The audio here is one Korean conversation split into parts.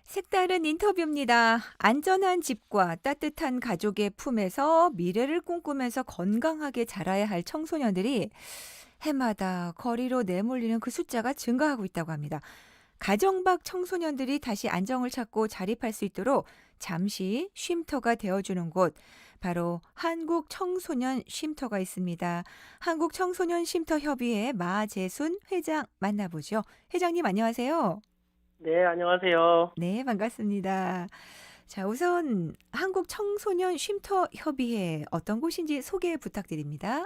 색다른 인터뷰입니다. 안전한 집과 따뜻한 가족의 품에서 미래를 꿈꾸면서 건강하게 자라야 할 청소년들이 해마다 거리로 내몰리는 그 숫자가 증가하고 있다고 합니다. 가정 밖 청소년들이 다시 안정을 찾고 자립할 수 있도록 잠시 쉼터가 되어주는 곳, 바로 한국 청소년 쉼터가 있습니다. 한국 청소년 쉼터 협의회 마재순 회장 만나보죠. 회장님 안녕하세요. 네, 안녕하세요. 네, 반갑습니다. 자, 우선 한국 청소년 쉼터 협의회 어떤 곳인지 소개 부탁드립니다.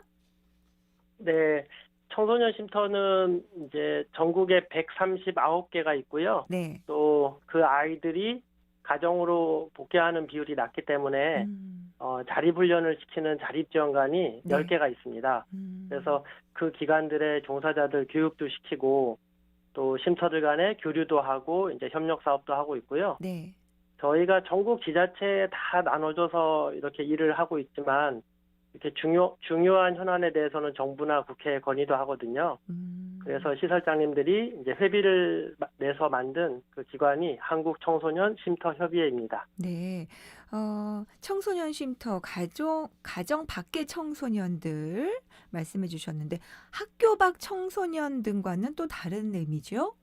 네, 청소년 쉼터는 이제 전국에 139개가 있고요. 네. 또 그 아이들이 가정으로 복귀하는 비율이 낮기 때문에 음. 자립훈련을 시키는 자립지원관이 네. 10개가 있습니다. 음. 그래서 그 기관들의 종사자들 교육도 시키고 또 쉼터들 간에 교류도 하고 이제 협력 사업도 하고 있고요. 네. 저희가 전국 지자체에 다 나눠져서 이렇게 일을 하고 있지만 이렇게 중요한 현안에 대해서는 정부나 국회에 건의도 하거든요. 음. 그래서 시설장님들이 이제 회비를 내서 만든 그 기관이 한국 청소년 쉼터 협의회입니다. 네. 청소년 쉼터 가정 밖의 청소년들 말씀해 주셨는데 학교 밖 청소년 등과는 또 다른 의미죠?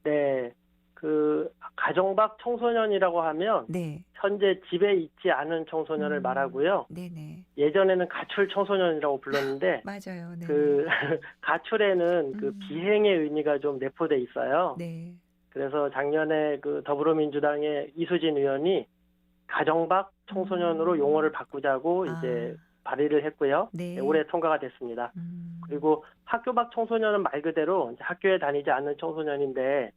네. 그 가정 밖 청소년이라고 하면 네. 현재 집에 있지 않은 청소년을 말하고요. 네네. 예전에는 가출 청소년이라고 불렀는데 맞아요. 네네. 그 가출에는 그 음. 비행의 의미가 좀 내포돼 있어요. 네. 그래서 작년에 그 더불어민주당의 이수진 의원이 가정 밖 청소년으로 용어를 음. 바꾸자고 이제 아. 발의를 했고요. 네, 네. 올해 통과가 됐습니다. 음. 그리고 학교 밖 청소년은 말 그대로 이제 학교에 다니지 않는 청소년인데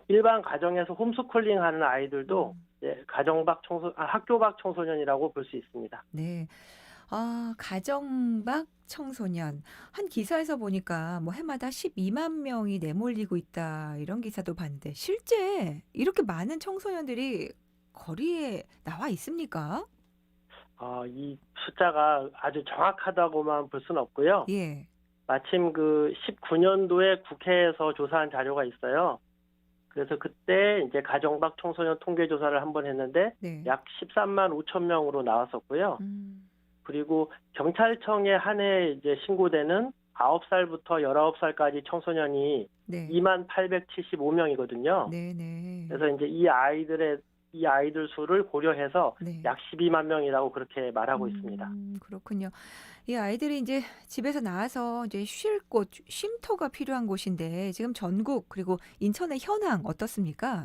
일반 가정에서 홈스쿨링 하는 아이들도 음. 이제 학교 밖 청소년이라고 볼 수 있습니다. 네. 가정 밖 청소년. 한 기사에서 보니까 뭐 해마다 12만 명이 내몰리고 있다. 이런 기사도 봤는데 실제 이렇게 많은 청소년들이 거리에 나와 있습니까? 이 숫자가 아주 정확하다고만 볼 수는 없고요. 예. 마침 그 19년도에 국회에서 조사한 자료가 있어요. 그래서 그때 이제 가정 밖 청소년 통계 조사를 한번 했는데 네. 약 13만 5천 명으로 나왔었고요. 음. 그리고 경찰청에 한 해 이제 신고되는 9살부터 19살까지 청소년이 네. 2만 875명이거든요. 네네. 그래서 이제 이 아이들 수를 고려해서 네. 약 12만 명이라고 그렇게 말하고 있습니다. 그렇군요. 이 아이들이 이제 집에서 나와서 이제 쉴 곳, 쉼터가 필요한 곳인데 지금 전국 그리고 인천의 현황 어떻습니까?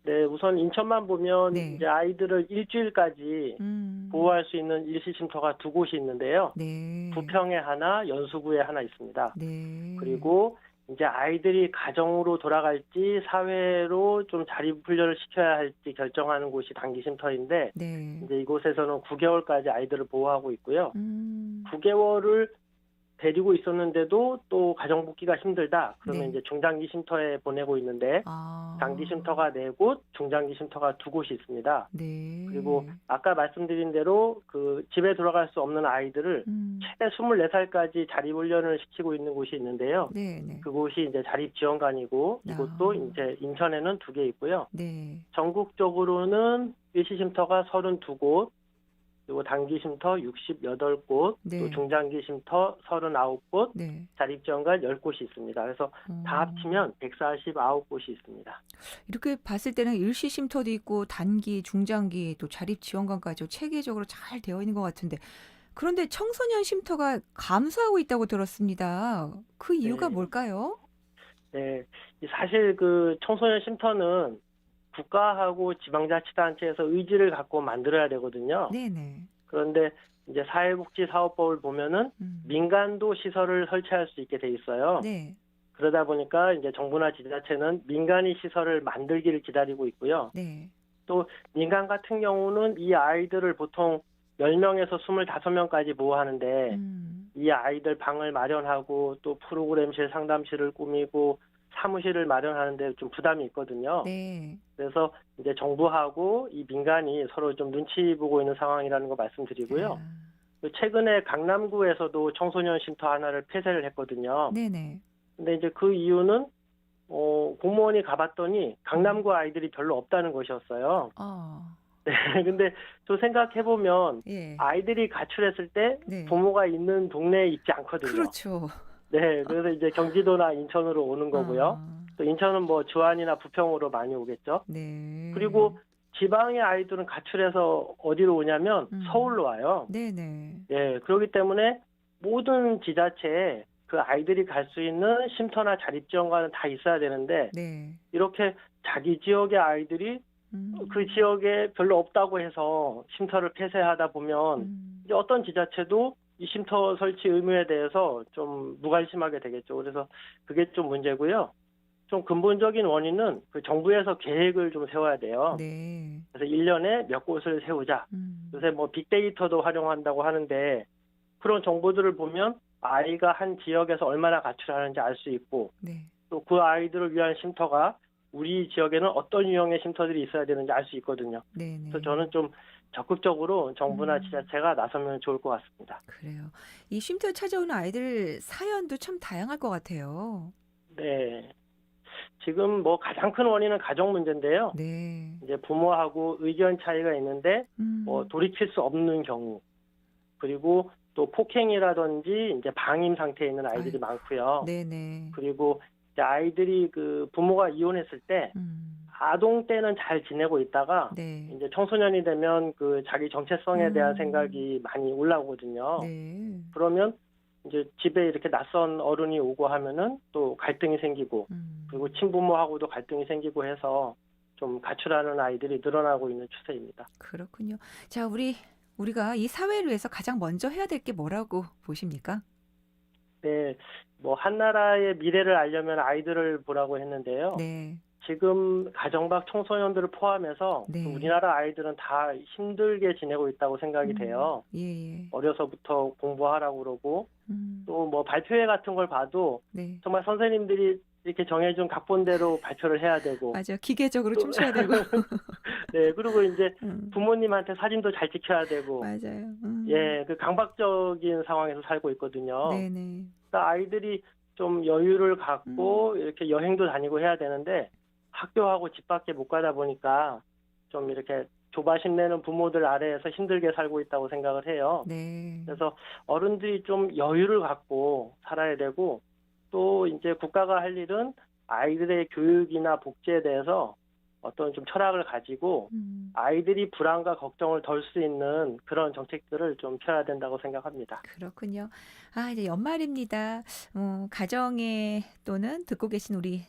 네, 우선 인천만 보면 네. 이제 아이들을 일주일까지 음. 보호할 수 있는 일시쉼터가 두 곳이 있는데요. 네. 부평에 하나, 연수구에 하나 있습니다. 네. 그리고 이제 아이들이 가정으로 돌아갈지 사회로 좀 자립훈련을 시켜야 할지 결정하는 곳이 단기쉼터인데 네. 이제 이곳에서는 9개월까지 아이들을 보호하고 있고요. 음. 9개월을 데리고 있었는데도 또 가정 복귀가 힘들다. 그러면 네. 이제 중장기 쉼터에 보내고 있는데 장기 아. 쉼터가 네 곳, 중장기 쉼터가 두 곳이 있습니다. 그리고 네. 아까 말씀드린 대로 그 집에 돌아갈 수 없는 아이들을 음. 최대 24살까지 자립훈련을 시키고 있는 곳이 있는데요. 네네. 그곳이 이제 자립지원관이고 이곳도 아. 이제 인천에는 두 개 있고요. 네. 전국적으로는 일시쉼터가 32곳, 그리고 단기쉼터 68곳, 또 네. 중장기쉼터 39곳, 네. 자립지원관 10곳이 있습니다. 그래서 다 어. 합치면 149곳이 있습니다. 이렇게 봤을 때는 일시 쉼터도 있고 단기, 중장기 또 자립 지원관까지 체계적으로 잘 되어 있는 것 같은데 그런데 청소년 쉼터가 감소하고 있다고 들었습니다. 그 이유가 네. 뭘까요? 네. 사실 그 청소년 쉼터는 국가하고 지방자치단체에서 의지를 갖고 만들어야 되거든요. 네네. 그런데 이제 사회복지사업법을 보면은 음. 민간도 시설을 설치할 수 있게 돼 있어요. 네. 그러다 보니까 이제 정부나 지자체는 민간이 시설을 만들기를 기다리고 있고요. 네. 또 민간 같은 경우는 이 아이들을 보통 10명에서 25명까지 보호하는데 음. 이 아이들 방을 마련하고 또 프로그램실 상담실을 꾸미고 사무실을 마련하는데 좀 부담이 있거든요. 네. 그래서 이제 정부하고 이 민간이 서로 좀 눈치 보고 있는 상황이라는 거 말씀드리고요. 아. 그 최근에 강남구에서도 청소년 쉼터 하나를 폐쇄를 했거든요. 네네. 근데 이제 그 이유는 공무원이 가봤더니 강남구 아이들이 별로 없다는 것이었어요. 네, 근데 또 생각해보면 예. 아이들이 가출했을 때 네. 부모가 있는 동네에 있지 않거든요. 그렇죠. 네, 그래서 이제 경기도나 인천으로 오는 거고요. 아. 또 인천은 뭐 주안이나 부평으로 많이 오겠죠. 네. 그리고 지방의 아이들은 가출해서 어디로 오냐면 서울로 와요. 네네. 예, 그렇기 때문에 모든 지자체에 그 아이들이 갈 수 있는 쉼터나 자립지원관은 다 있어야 되는데 네. 이렇게 자기 지역의 아이들이 그 음. 지역에 별로 없다고 해서 쉼터를 폐쇄하다 보면 이제 어떤 지자체도 이 쉼터 설치 의무에 대해서 좀 무관심하게 되겠죠. 그래서 그게 좀 문제고요. 좀 근본적인 원인은 그 정부에서 계획을 좀 세워야 돼요. 네. 그래서 1년에 몇 곳을 세우자. 요새 뭐 빅데이터도 활용한다고 하는데 그런 정보들을 보면 아이가 한 지역에서 얼마나 가출하는지 알 수 있고 네. 또 그 아이들을 위한 쉼터가 우리 지역에는 어떤 유형의 쉼터들이 있어야 되는지 알 수 있거든요. 네네. 그래서 저는 좀 적극적으로 정부나 지자체가 나서면 좋을 것 같습니다. 그래요. 이 쉼터 찾아오는 아이들 사연도 참 다양할 것 같아요. 네. 지금 뭐 가장 큰 원인은 가족 문제인데요. 네. 이제 부모하고 의견 차이가 있는데 뭐 돌이킬 수 없는 경우 그리고 또 폭행이라든지 이제 방임 상태에 있는 아이들이 아이고. 많고요. 네네. 그리고 이제 아이들이 그 부모가 이혼했을 때 아동 때는 잘 지내고 있다가 네. 이제 청소년이 되면 그 자기 정체성에 대한 생각이 많이 올라오거든요. 네. 그러면 이제 집에 이렇게 낯선 어른이 오고 하면은 또 갈등이 생기고 그리고 친부모하고도 갈등이 생기고 해서 좀 가출하는 아이들이 늘어나고 있는 추세입니다. 그렇군요. 자, 우리가 이 사회를 위해서 가장 먼저 해야 될 게 뭐라고 보십니까? 네, 뭐 한나라의 미래를 알려면 아이들을 보라고 했는데요. 네. 지금 가정 밖 청소년들을 포함해서 네. 우리나라 아이들은 다 힘들게 지내고 있다고 생각이 돼요. 예. 어려서부터 공부하라고 그러고 또 음. 뭐 발표회 같은 걸 봐도 네. 정말 선생님들이 이렇게 정해준 각본대로 발표를 해야 되고 맞아요. 기계적으로 또 춤춰야 되고. 네, 그리고 이제 음. 부모님한테 사진도 잘 찍혀야 되고 맞아요. 예, 그 강박적인 상황에서 살고 있거든요. 네네. 그러니까 아이들이 좀 여유를 갖고 이렇게 여행도 다니고 해야 되는데 학교하고 집 밖에 못 가다 보니까 좀 이렇게 조바심 내는 부모들 아래에서 힘들게 살고 있다고 생각을 해요. 네. 그래서 어른들이 좀 여유를 갖고 살아야 되고 또 이제 국가가 할 일은 아이들의 교육이나 복지에 대해서 어떤 좀 철학을 가지고 아이들이 불안과 걱정을 덜 수 있는 그런 정책들을 좀 펴야 된다고 생각합니다. 그렇군요. 아, 이제 연말입니다. 가정에 또는 듣고 계신 우리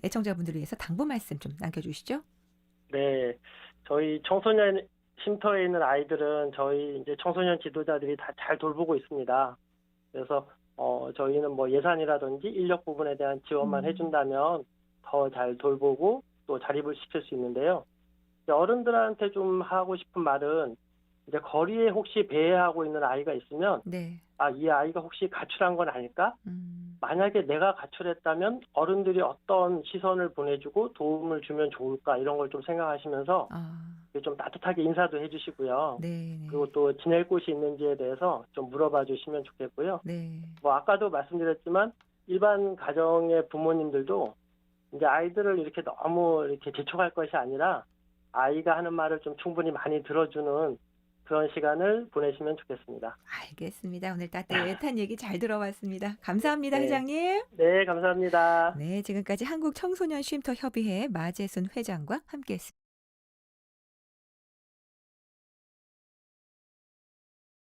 애청자분들을 위해서 당부 말씀 좀 남겨주시죠. 네, 저희 청소년 쉼터에 있는 아이들은 저희 이제 청소년 지도자들이 다 잘 돌보고 있습니다. 그래서 저희는 뭐 예산이라든지 인력 부분에 대한 지원만 해준다면 더 잘 돌보고 또 자립을 시킬 수 있는데요. 이제 어른들한테 좀 하고 싶은 말은 이제 거리에 혹시 배회하고 있는 아이가 있으면 네. 이 아이가 혹시 가출한 건 아닐까? 음. 만약에 내가 가출했다면 어른들이 어떤 시선을 보내주고 도움을 주면 좋을까? 이런 걸 좀 생각하시면서 아, 좀 따뜻하게 인사도 해주시고요. 네네. 그리고 또 지낼 곳이 있는지에 대해서 좀 물어봐 주시면 좋겠고요. 네. 뭐 아까도 말씀드렸지만 일반 가정의 부모님들도 이제 아이들을 이렇게 너무 이렇게 재촉할 것이 아니라 아이가 하는 말을 좀 충분히 많이 들어주는 그런 시간을 보내시면 좋겠습니다. 알겠습니다. 오늘 따뜻한 얘기 잘 들어봤습니다. 감사합니다, 네. 회장님. 네, 감사합니다. 네, 지금까지 한국청소년쉼터협의회 마재순 회장과 함께했습니다.